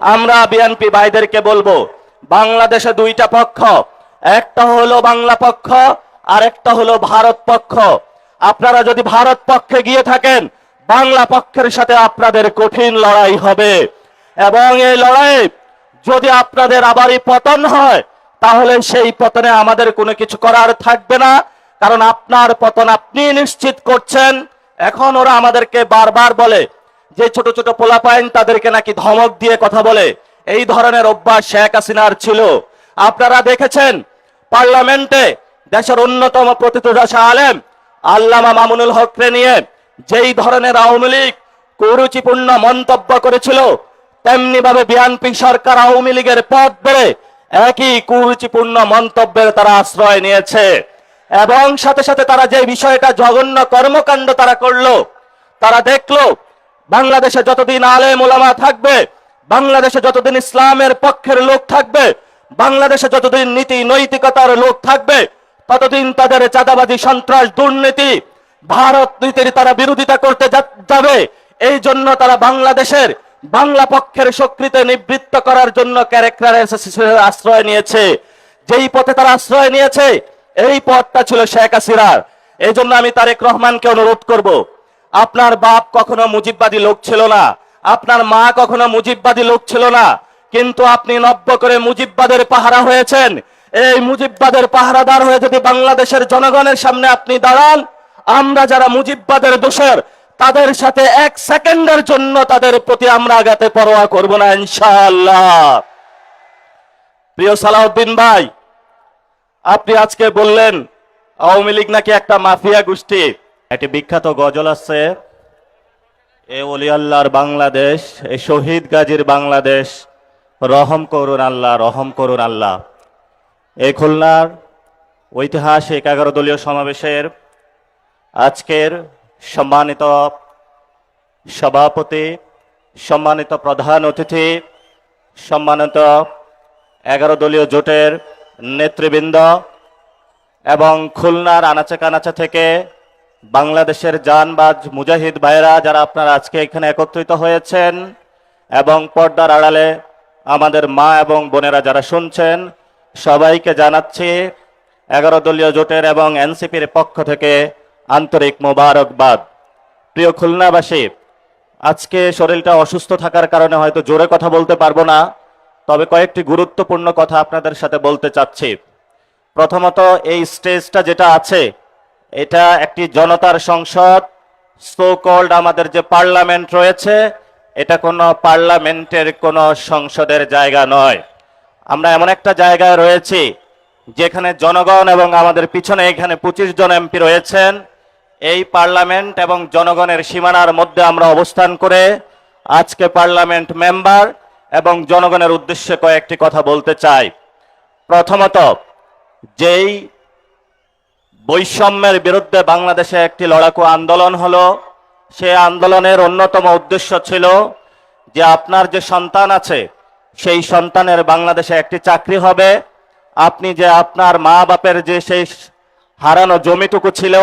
আমরা বিএনপি ভাইদেরকে বলবো, বাংলাদেশে দুইটা পক্ষ, একটা হলো বাংলা পক্ষ আর একটা হলো ভারত পক্ষ। আপনারা যদি ভারত পক্ষে গিয়ে থাকেন, বাংলা পক্ষের সাথে আপনাদের কঠিন লড়াই হবে, এবং এই লড়াই যদি আপনাদের আবারই পতন হয়, তাহলে সেই পতনে আমাদের কোনো কিছু করার থাকবে না, কারণ আপনার পতন আপনি নিশ্চিত করছেন। এখন ওরা আমাদেরকে বারবার বলে যে ছোট ছোট পোলাপাইন তাদেরকে নাকি ধমক দিয়ে কথা বলে, এই ধরনের অভ্যাস শেখ হাসিনার ছিল। আপনারা দেখেছেন পার্লামেন্টে দেশের অন্যতম প্রতিষ্ঠাতা আলেম আল্লামা মামুনুল হককে নিয়ে যেই ধরনের আওয়ামী লীগ কুরুচিপূর্ণ মন্তব্য করেছিল, তেমনি ভাবে বিএনপি সরকার আওয়ামী লীগের পথ ধরে একই কুরুচিপূর্ণ মন্তব্যের তারা আশ্রয় নিয়েছে। এবং সাথে সাথে তারা যে বিষয়টা জঘন্য কর্মকাণ্ড তারা করলো, তারা দেখলো বাংলাদেশে যতদিন আলেম ওলামা থাকবে, বাংলাদেশে যতদিন ইসলামের পক্ষের লোক থাকবে, বাংলাদেশে যতদিন নীতি নৈতিকতার লোক থাকবে, ততদিন তাদের চাঁদাবাজি সন্ত্রাস দুর্নীতি ভারত নীতির তারা বিরোধিতা করতে যাবে। এই জন্য তারা বাংলাদেশের বাংলা পক্ষের শক্তিতে নিবৃত্ত করার জন্য ক্যারেক্টারের আশ্রয় নিয়েছে। যেই পথে তারা আশ্রয় নিয়েছে, এই পথটা ছিল শেখ হাসিনার। এই জন্য আমি তারেক রহমানকে অনুরোধ করব, আপনার বাপ কখনো মুজিববাদী লোক ছিল না, আপনার মা কখনো মুজিববাদী লোক ছিল না, কিন্তু আপনি নব্য করে মুজিববাদের পাহারা হয়েছেন। এই মুজিববাদের পাহারাদার হয়ে যদি বাংলাদেশের জনগণের সামনে আপনি দাঁড়ান, আমরা যারা মুজিববাদের দোষর তাদের সাথে এক সেকেন্ডের জন্য তাদের প্রতি আমরা আঘাতে পরোয়া করব না ইনশাআল্লাহ। প্রিয় সালাউদ্দিন ভাই, আপনি আজকে বললেন আওয়ামী লীগ নাকি একটা মাফিয়া গোষ্ঠী। একটি বিখ্যাত গজল আছে, এ ওলি আল্লাহর বাংলাদেশ, এ শহীদ গাজীর বাংলাদেশ, রহম করুন আল্লাহ, রহম করুন আল্লাহ। এই খুলনার ঐতিহাসিক 11 দলীয় সমাবেশের আজকের সম্মানিত সভাপতি, সম্মানিত প্রধান অতিথি, সম্মানিত 11 দলীয় জোটের নেতৃবৃন্দ এবং খুলনার আনাচে কানাচে থেকে বাংলাদেশের জানবাজ মুজাহিদ ভাইরা যারা আপনারা আজকে এখানে একত্রিত হয়েছেন, এবং পর্দার আড়ালে আমাদের মা এবং বোনেরা যারা শুনছেন, সবাইকে জানাচ্ছি 11 দলীয় জোটের এবং এনসিপির পক্ষ থেকে আন্তরিক মোবারকবাদ। প্রিয় খুলনাবাসী, আজকে শরীরটা অসুস্থ থাকার কারণে হয়তো জোরে কথা বলতে পারবো না, তবে কয়েকটি গুরুত্বপূর্ণ কথা আপনাদের সাথে বলতে চাচ্ছি। প্রথমত, এই স্টেজটা যেটা আছে এটা একটি জনতার সংসদ, সো কল্ড আমাদের যে পার্লামেন্ট রয়েছে, এটা কোনো পার্লামেন্টের কোনো সংসদের জায়গা নয়। আমরা এমন একটা জায়গায় রয়েছি যেখানে জনগণ এবং আমাদের পিছনে এখানে 25 জন এমপি রয়েছেন। এই পার্লামেন্ট এবং জনগণের সীমানার মধ্যে আমরা অবস্থান করে আজকে পার্লামেন্ট মেম্বার এবং জনগণের উদ্দেশ্যে কয়েকটি কথা বলতে চাই। প্রথমত, যেই বৈষম্যের বিরুদ্ধে বাংলাদেশে একটি লড়াকু আন্দোলন হলো, সেই আন্দোলনের অন্যতম উদ্দেশ্য ছিল যে আপনার যে সন্তান আছে সেই সন্তানের বাংলাদেশে একটি চাকরি হবে। আপনি যে আপনার মা বাপের যে সেই হারানো জমিটুকু ছিল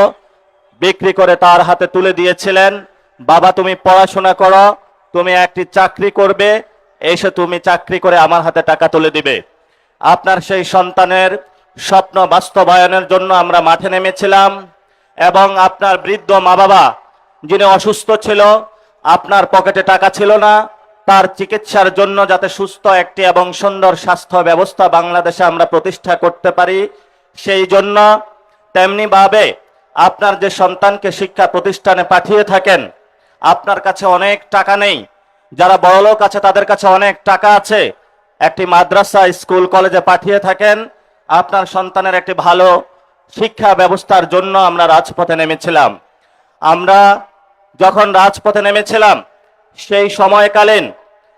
বিক্রি করে তার হাতে তুলে দিয়েছিলেন, বাবা তুমি পড়াশোনা করো, তুমি একটি চাকরি করবে, এসে তুমি চাকরি করে আমার হাতে টাকা তুলে দিবে। আপনার সেই সন্তানের স্বপ্ন বাস্তবায়নের জন্য আমরা মাঠে নেমেছিলাম, এবং আপনার বৃদ্ধ মা বাবা যিনি অসুস্থ ছিল, আপনার পকেটে টাকা ছিল না, তার চিকিৎসার জন্য যাতে সুস্থ একটি এবং সুন্দর স্বাস্থ্য ব্যবস্থা বাংলাদেশে আমরা প্রতিষ্ঠা করতে পারি, সেই জন্য তেমনি ভাবে আপনার যে সন্তানকে শিক্ষা প্রতিষ্ঠানে পাঠিয়ে থাকেন, আপনার কাছে অনেক টাকা নেই, যারা বড়লোক আছে তাদের কাছে অনেক টাকা আছে, একটি মাদ্রাসা স্কুল কলেজে পাঠিয়ে থাকেন, আপনার সন্তানের একটি ভালো শিক্ষা ব্যবস্থার জন্য আমরা রাজপথে নেমেছিলাম। আমরা যখন রাজপথে নেমেছিলাম সেই সময়কালীন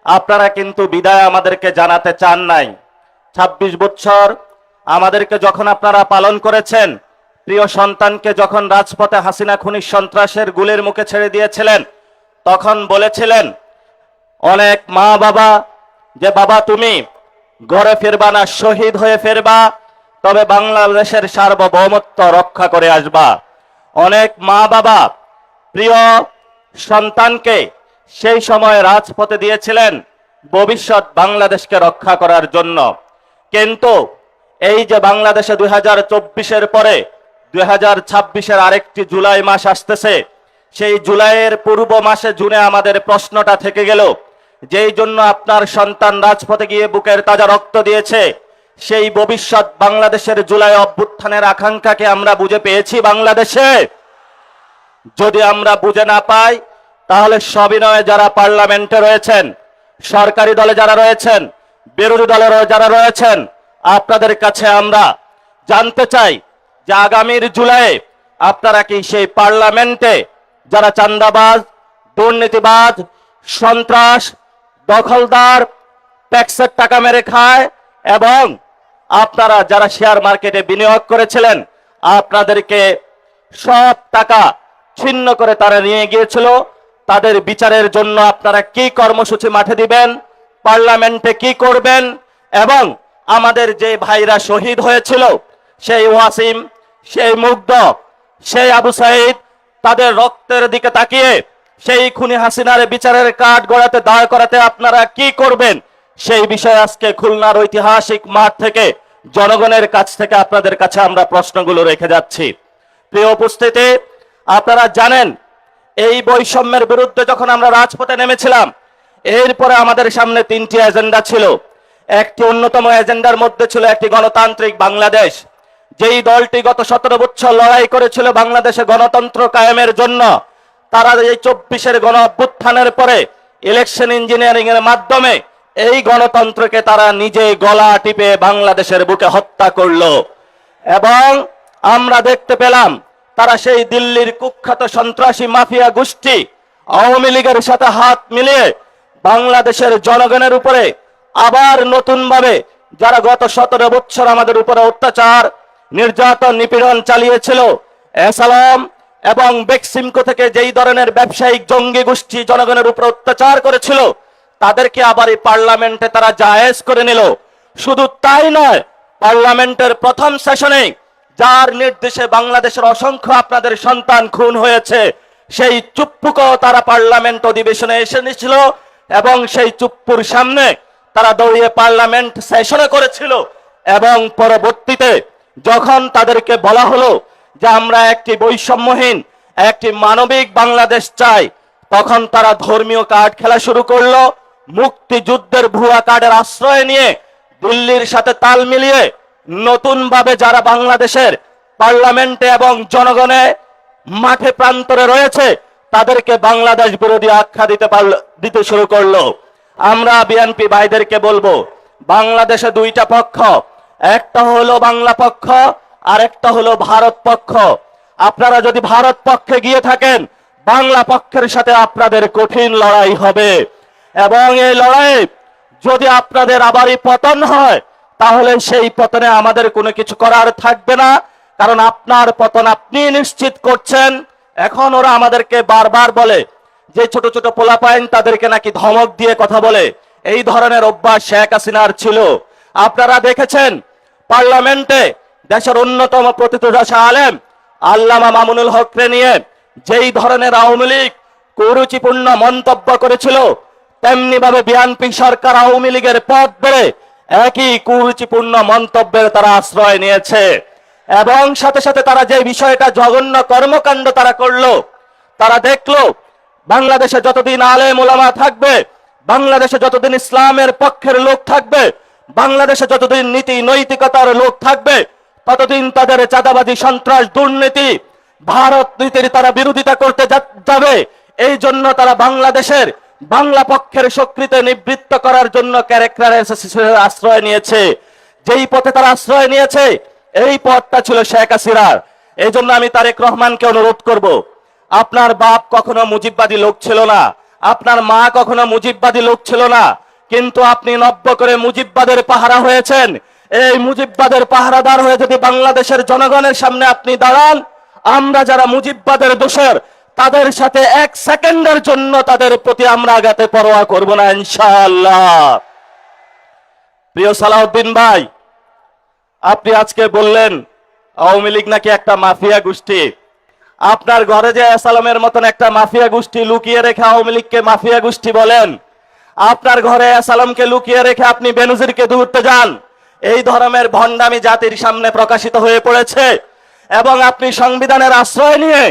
আপনারা কিন্তু বিদায় আমাদেরকে জানাতে চান নাই। 26 বছর আমাদেরকে যখন আপনারা পালন করেছেন, প্রিয় সন্তানকে যখন রাজপথে হাসিনা খুনি সন্ত্রাসের গুলির মুখে ছেড়ে দিয়েছিলেন, তখন বলেছিলেন অনেক মা বাবা যে বাবা তুমি ঘরে ফিরবা না, শহীদ হয়ে ফিরবা, তবে বাংলাদেশের সার্বভৌমত্ব রক্ষা করে আসবা। অনেক মা বাবা প্রিয় সন্তানকে সেই সময় রাজপথে দিয়েছিলেন ভবিষ্যৎ বাংলাদেশকে রক্ষা করার জন্য। কিন্তু এই যে বাংলাদেশে 2024-এর পরে 2026-এর আরেকটি জুলাই মাস আসতেছে, সেই জুলাইয়ের পূর্ব মাসে জুনে আমাদের প্রশ্নটা থেকে গেল, যেই জন্য আপনার সন্তান রাজপথে গিয়ে বুকের তাজা রক্ত দিয়েছে, সেই ভবিষ্যৎ বাংলাদেশের জুলাই অভ্যুত্থানের আকাঙ্ক্ষাকে আমরা বুঝে পেয়েছি বাংলাদেশে? যদি আমরা বুঝে না পাই, তাহলে সবিনয়ে যারা পার্লামেন্টে রয়েছেন, সরকারি দলে যারা রয়েছেন, বিরোধী দলের যারা রয়েছেন, আপনাদের কাছে আমরা জানতে চাই যে আগামীর জুলাইয়ে আপনারা কি সেই পার্লামেন্টে যারা চাঁদাবাজ, দুর্নীতিবাজ, সন্ত্রাস, দখলদার, ট্যাক্সের টাকা মেরে খায় এবং আপনারা যারা শেয়ার মার্কেটে বিনিয়োগ করেছিলেন, আপনাদেরকে সব টাকা ছিন্ন করে তারা নিয়ে গিয়েছিল, তাদের বিচারের জন্য আপনারা কি কর্মসূচি মাঠে দিবেন, পার্লামেন্টে কি করবেন? এবং আমাদের যে ভাইরা শহীদ হয়েছিল, সেই ওয়াসিম, সেই মুগ্ধ, সেই আবু সাইদ, তাদের রক্তের দিকে তাকিয়ে সেই খুনি হাসিনার বিচারের কাঠ গড়াতে দাঁড় করাতে আপনারা কি করবেন? সেই বিষয়ে আজকে খুলনার ঐতিহাসিক মাঠ থেকে জনগণের কাছ থেকে আপনাদের কাছে আমরা প্রশ্নগুলো রেখে যাচ্ছি। প্রিয় উপস্থিতি, আপনারা জানেন এই বৈষম্যের বিরুদ্ধে যখন আমরা রাজপথে নেমেছিলাম, এরপরে আমাদের সামনে 3টি এজেন্ডা ছিল। একটি অন্যতম এজেন্ডার মধ্যে ছিল একটি গণতান্ত্রিক বাংলাদেশ। যেই দলটি গত 17 বছর লড়াই করেছিল বাংলাদেশে গণতন্ত্র কায়েমের জন্য, তারা এই 24-এর গণ অভ্যুত্থানের পরে ইলেকশন ইঞ্জিনিয়ারিং এর মাধ্যমে এই গণতন্ত্রকে তারা নিজে গলা টিপে বাংলাদেশের বুকে হত্যা করলো। এবং আমরা দেখতে পেলাম তারা সেই দিল্লির কুখ্যাত সন্ত্রাসী মাফিয়া গোষ্ঠী আওয়ামী লীগের সাথে হাত মিলিয়ে বাংলাদেশের জনগণের উপরে আবার নতুন ভাবে যারা গত 17 বছর আমাদের উপরে অত্যাচার, নির্যাতন, নিপীড়ন চালিয়েছিল, এসালাম এবং বেক্সিমকো থেকে যেই ধরনের ব্যবসায়িক জঙ্গি গোষ্ঠী জনগণের উপর অত্যাচার করেছিল, তাদেরকে আবার এই পার্লামেন্টে তারা জায়েজ করে নিল। শুধু তাই নয়, পার্লামেন্টের প্রথম সেশনে যার নির্দেশে বাংলাদেশের অসংখ্য আপনাদের সন্তান খুন হয়েছে, সেই চুপ্পুকেও তারা পার্লামেন্ট অধিবেশনে এসে নিয়েছিল এবং সেই চুপ্পুর সামনে তারা দৌড়িয়ে পার্লামেন্ট সেশনে করেছিল। এবং পরবর্তীতে যখন তাদেরকে বলা হলো যে আমরা একটি বৈষম্যহীন, একটি মানবিক বাংলাদেশ চাই, তখন তারা ধর্মীয় কার্ড খেলা শুরু করলো। মুক্তিযুদ্ধের ভুয়া কার্ডের আশ্রয় নিয়ে দিল্লির সাথে তাল মিলিয়ে নতুন ভাবে যারা বাংলাদেশের পার্লামেন্টে এবং জনগণে মাঠে প্রান্তরে রয়েছে, তাদেরকে বাংলাদেশ বিরোধী আখ্যা দিতে শুরু করলো। আমরা বিএনপি ভাইদেরকে বলবো, বাংলাদেশে 2টা পক্ষ, একটা হলো বাংলা পক্ষ আর একটা হলো ভারত পক্ষ। আপনারা যদি ভারত পক্ষে গিয়ে থাকেন, বাংলা পক্ষের সাথে আপনাদের কঠিন লড়াই হবে এবং এই লড়াই যদি আপনাদের আবারই পতন হয়, তাহলে সেই পতনে আমাদের কোনো কিছু করার থাকবে না, কারণ আপনার পতন আপনি নিশ্চিত করছেন। এখন ওরা আমাদেরকে বারবার বলে যে ছোট ছোট পোলাপাইন তাদেরকে নাকি ধমক দিয়ে কথা বলে, এই ধরনের অভ্যাস শেখ হাসিনার ছিল। আপনারা দেখেছেন পার্লামেন্টে দেশের অন্যতম প্রতিষ্ঠাতা আলেম আল্লামা মামুনুল হককে নিয়ে যেই ধরনের আওয়ামী লীগ কুরুচিপূর্ণ মন্তব্য করেছিল, তেমনি ভাবে বিএনপি সরকার আওয়ামী লীগের পথ ধরে একই কুরুচিপূর্ণ মন্তব্যের তারা আশ্রয় নিয়েছে। এবং সাথে সাথে তারা যে বিষয়টা জঘন্য কর্মকাণ্ড তারা করলো, তারা দেখলো বাংলাদেশে যতদিন আলেম ওলামা থাকবে, বাংলাদেশে যতদিন ইসলামের পক্ষের লোক থাকবে, বাংলাদেশে যতদিন নীতি নৈতিকতার লোক থাকবে, ততদিন তাদের চাঁদাবাজি, সন্ত্রাস, দুর্নীতি, ভারত নীতির তারা বিরোধিতা করতে যাবে। এই জন্য তারা বাংলাদেশের বাংলা পক্ষের শক্তিতে নিবৃত্ত করার জন্য ক্যারেক্টারের আশ্রয় নিয়েছে। যেই পথে তারা আশ্রয় নিয়েছে, এই পথটা ছিল শেখ হাসিনার। এই জন্য আমি তারেক রহমানকে অনুরোধ করব, আপনার বাপ কখনো মুজিববাদী লোক ছিল না, আপনার মা কখনো মুজিববাদী লোক ছিল না, কিন্তু আপনি নব্য করে মুজিববাদের পাহারা হয়েছেন। এই মুজিববাদের পাহারাদার হয়ে যদি বাংলাদেশের জনগণের সামনে আপনি দাঁড়ান, আমরা যারা মুজিববাদের দোষর, তাদের সাথে 1 সেকেন্ডের জন্য তাদের প্রতি আমরা আঘাতে পরোয়া করব না ইনশাআল্লাহ। প্রিয় সালাউদ্দিন ভাই, আপনি আজকে বললেন আওয়ামী লীগ নাকি একটা মাফিয়া গোষ্ঠী। আপনার ঘরে যে আসালামের মতন একটা মাফিয়া গোষ্ঠী লুকিয়ে রেখে আওয়ামী লীগকে মাফিয়া গোষ্ঠী বলেন, আপনার ঘরে সালামকে লুকিয়ে রেখে আপনি বেনজিরকে ধরতে যান। এই ধরনের ভণ্ডামি জাতির সামনে প্রকাশিত হয়ে পড়েছে এবং আপনি সংবিধানের আশ্রয় নিয়ে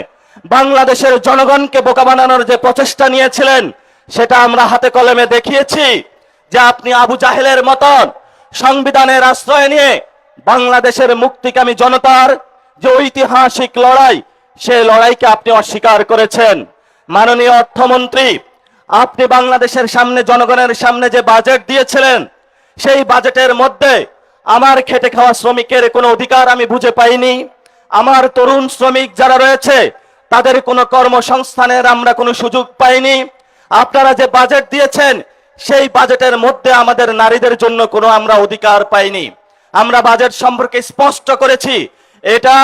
বাংলাদেশের জনগণকে বোকা বানানোর যে প্রচেষ্টা নিয়েছিলেন সেটা আমরা হাতে কলমে দেখিয়েছি যে আপনি আবু জাহেলের মতন সংবিধানের আশ্রয় নিয়ে বাংলাদেশের মুক্তিকামী জনতার যে ঐতিহাসিক লড়াই সেই লড়াইকে আপনি অস্বীকার করেছেন। মাননীয় অর্থমন্ত্রী, আপনি বাংলাদেশের সামনে জনগণের সামনে যে বাজেট দিয়েছিলেন সেই বাজেটের মধ্যে আমার খেটে খাওয়া শ্রমিকের কোনো অধিকার আমি বুঝে পাইনি। আমার তরুণ শ্রমিক যারা রয়েছে তাদের কোনো কর্মসংস্থানের আমরা কোনো সুযোগ পাইনি। আপনারা যে বাজেট দিয়েছেন সেই বাজেটের মধ্যে আমাদের নারীদের জন্য কোনো আমরা অধিকার পাইনি। আমরা বাজেট সম্পর্কে স্পষ্ট করেছি এটা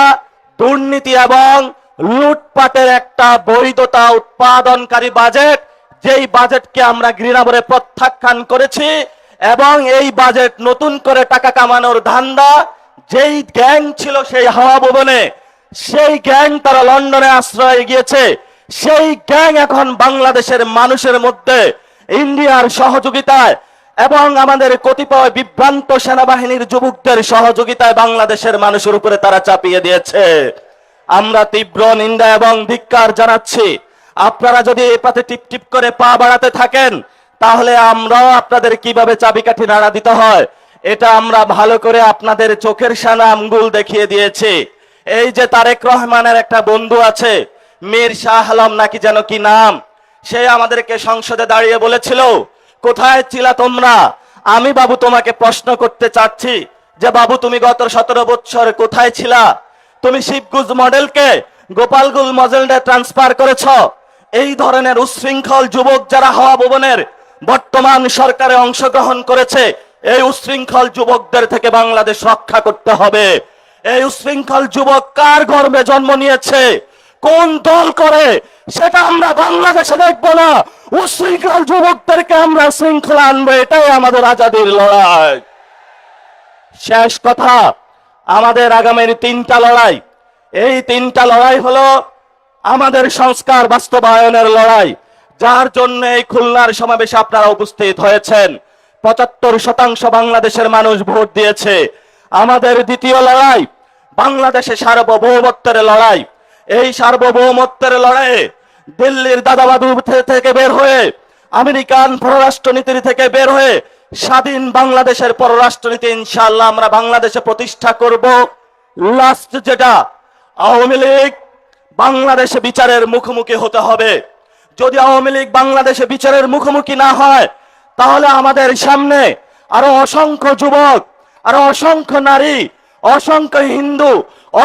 দুর্নীতি এবং লুটপাটের একটা বৈধতা উৎপাদনকারী বাজেট, যেই বাজেটকে আমরা ঘৃণাভরে প্রত্যাখ্যান করেছি এবং এই বাজেট নতুন করে টাকা কামানোর ধান্দা যেই গ্যাং ছিল সেই হাওয়া ভবনে, সেই গ্যাং তারা লন্ডনে আশ্রয় গিয়েছে, সেই গ্যাং এখন বাংলাদেশের মানুষের মধ্যে ইন্ডিয়ার সহযোগিতায় এবং আমাদের কতিপয় বিভ্রান্ত সেনাবাহিনীর যুবকদের সহযোগিতায় বাংলাদেশের মানুষের উপরে তারা চাপিয়ে দিয়েছে। আমরা তীব্র নিন্দা এবং ধিক্কার জানাচ্ছি। আপনারা যদি এই পথে টিপ টিপ করে পা বাড়াতে থাকেন তাহলে আমরাও আপনাদের কিভাবে চাবিকাঠি নাড়া দিতে হয় এটা আমরা ভালো করে আপনাদের চোখের সামনে আঙ্গুল দেখিয়ে দিয়েছি। এই যে তারেক রহমানের একটা বন্ধু আছে মীর শাহ আলম নাকি যেন কি নাম, সে আমাদেরকে সংসদে দাঁড়িয়ে বলেছিল কোথায় ছিলা তোমরা। আমি বাবু তোমাকে প্রশ্ন করতে চাচ্ছি যে বাবু তুমি গত 17 বছর কোথায় ছিলা? তুমি শিবগুজ মডেলকে গোপালগুল মডেলে ট্রান্সফার করেছ। এই ধরনের উশৃঙ্খল যুবক যারা হাওয়া ভবনের বর্তমান সরকারে অংশগ্রহণ করেছে এই উশৃঙ্খল যুবকদের থেকে বাংলাদেশ রক্ষা করতে হবে। এই উশৃঙ্খল যুবক কার গর্ভে জন্ম নিয়েছে, কোন দল করে সেটা আমরা বাংলাদেশে দেখবো না। উশৃঙ্খল যুবকদেরকে আমরা শৃঙ্খলা আনবো, এটাই আমাদের আজাদির লড়াই। শেষ কথা, আমাদের আগামীর 3টা লড়াই, এই 3টা লড়াই হলো আমাদের সংস্কার বাস্তবায়নের লড়াই, যার জন্য এই খুলনার সমাবেশে আপনারা উপস্থিত হয়েছেন। 75% বাংলাদেশের মানুষ ভোট দিয়েছে। আমাদের দ্বিতীয় লড়াই বাংলাদেশে সার্বভৌমত্বের লড়াই। এই সার্বভৌমত্বের লড়াইয়ে দিল্লির দাদাবাবু থেকে বের হয়ে আমেরিকান পররাষ্ট্রনীতি থেকে বের হয়ে স্বাধীন বাংলাদেশের পররাষ্ট্রনীতি ইনশাআল্লাহ আমরা বাংলাদেশে প্রতিষ্ঠা করব। লাস্ট যেটা, আওয়ামী লীগ বাংলাদেশে বিচারের মুখোমুখি হতে হবে। যদি আওয়ামী লীগ বাংলাদেশে বিচারের মুখোমুখি না হয় তাহলে আমাদের সামনে আরো অসংখ্য যুবক, আরো অসংখ্য নারী, অসংখ্য হিন্দু,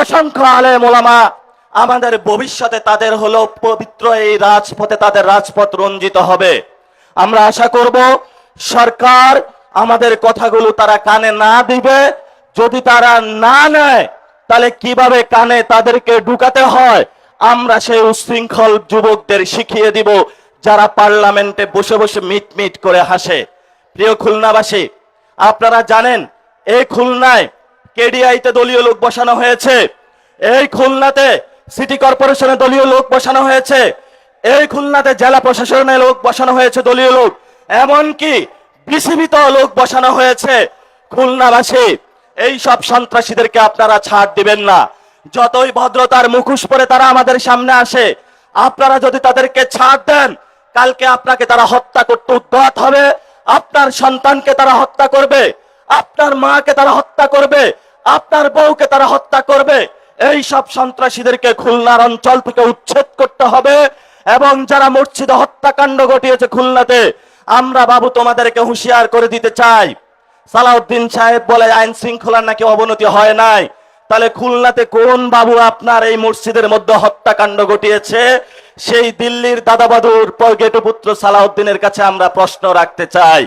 অসংখ্য আলেম ওলামা আমাদের ভবিষ্যতে তাদের হলো পবিত্র এই রাজপথে তাদের রাজপথ রঞ্জিত হবে। আমরা আশা করব সরকার আমাদের কথাগুলো তারা কানে না দিবে। যদি তারা না নেয় তাহলে কিভাবে কানে তাদেরকে ঢুকাতে হয় আমরা সেই উশৃঙ্খল যুবকদের শিখিয়ে দিব যারা পার্লামেন্টে বসে বসে মিট মিট করে হাসে। প্রিয় খুলনাবাসী, আপনারা জানেন এই খুলনায় কেডিআইতে দলীয় লোক বসানো হয়েছে, এই খুলনাতে সিটি কর্পোরেশনে দলীয় লোক বসানো হয়েছে, এই খুলনাতে জেলা প্রশাসনে লোক বসানো হয়েছে দলীয় লোক, এমনকি বিসিবিতে লোক বসানো হয়েছে। খুলনাবাসী, এই সব সন্ত্রাসীদেরকে আপনারা ছাড় দিবেন না। যতই ভদ্রতার মুখোশ পরে তারা আমাদের সামনে আসে, আপনারা যদি তাদেরকে ছাড় দেন কালকে আপনাকে তারা হত্যা করতে উদ্যত হবে, আপনার সন্তানকে তারা হত্যা করবে, আপনার মাকে তারা হত্যা করবে, আপনার বউকে তারা হত্যা করবে। এই সব সন্ত্রাসীদেরকে খুলনার অঞ্চল থেকে উচ্ছেদ করতে হবে। এবং যারা মসজিদে হত্যাকাণ্ড ঘটিয়েছে খুলনাতে, আমরা বাবু তোমাদেরকে হুঁশিয়ার করে দিতে চাই। সালাউদ্দিন সাহেব বলে আইন শৃঙ্খলার নাকি অবনতি হয় নাই, তাহলে খুলনাতে কোন বাবু আপনার এই মসজিদের মধ্যে হত্যাকাণ্ড ঘটিয়েছে? সেই দিল্লির দাদাবাদুর গেটুপুত্র সালাউদ্দিনের কাছে আমরা প্রশ্ন রাখতে চাই।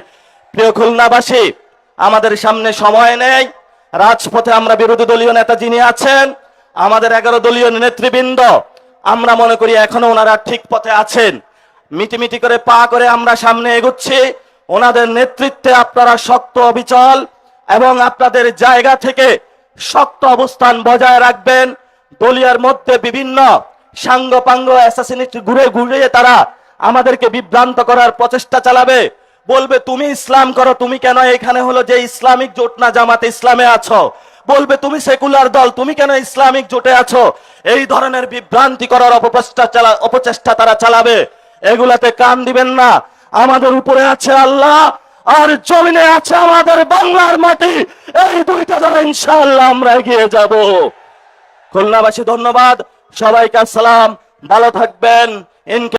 প্রিয় খুলনাবাসী, আমাদের সামনে সময় নেই। রাজপথে আমরা বিরোধী দলীয় নেতা যিনি আছেন, আমাদের 11 দলীয় নেতৃবৃন্দ, আমরা মনে করি এখনো ওনারা ঠিক পথে আছেন। মিটিমিটি করে পা করে আমরা সামনে এগোচ্ছি। ওনাদের নেতৃত্বে আপনারা শক্ত অবিচল এবং আপনাদের জায়গা থেকে শক্ত অবস্থান বজায় রাখবেন। দলীয়ের মধ্যে বিভিন্ন সাঙ্গ পাঙ্গ অ্যাসাসিনেট ঘুরে ঘুরে তারা আমাদেরকে বিভ্রান্ত করার প্রচেষ্টা চালাবে, বলবে তুমি ইসলাম করো, তুমি কেন এখানে হলো যে ইসলামিক জোট না জামাতে ইসলামে আছো, বলবে তুমি সেকুলার দল, তুমি কেন ইসলামিক জোটে আছো। এই ধরনের বিভ্রান্তি করার অপচেষ্টা তারা চালাবে, এগুলাতে কান দিবেন না। আমাদের উপরে আছে আল্লাহ, আর জমিনে আছে আমাদের বাংলার মাটি। এই দুইটা দ্বারা ইনশাআল্লাহ আমরা এগিয়ে যাব। খুলনাবাসী ধন্যবাদ, সবাইকে আসসালাম, ভালো থাকবেন।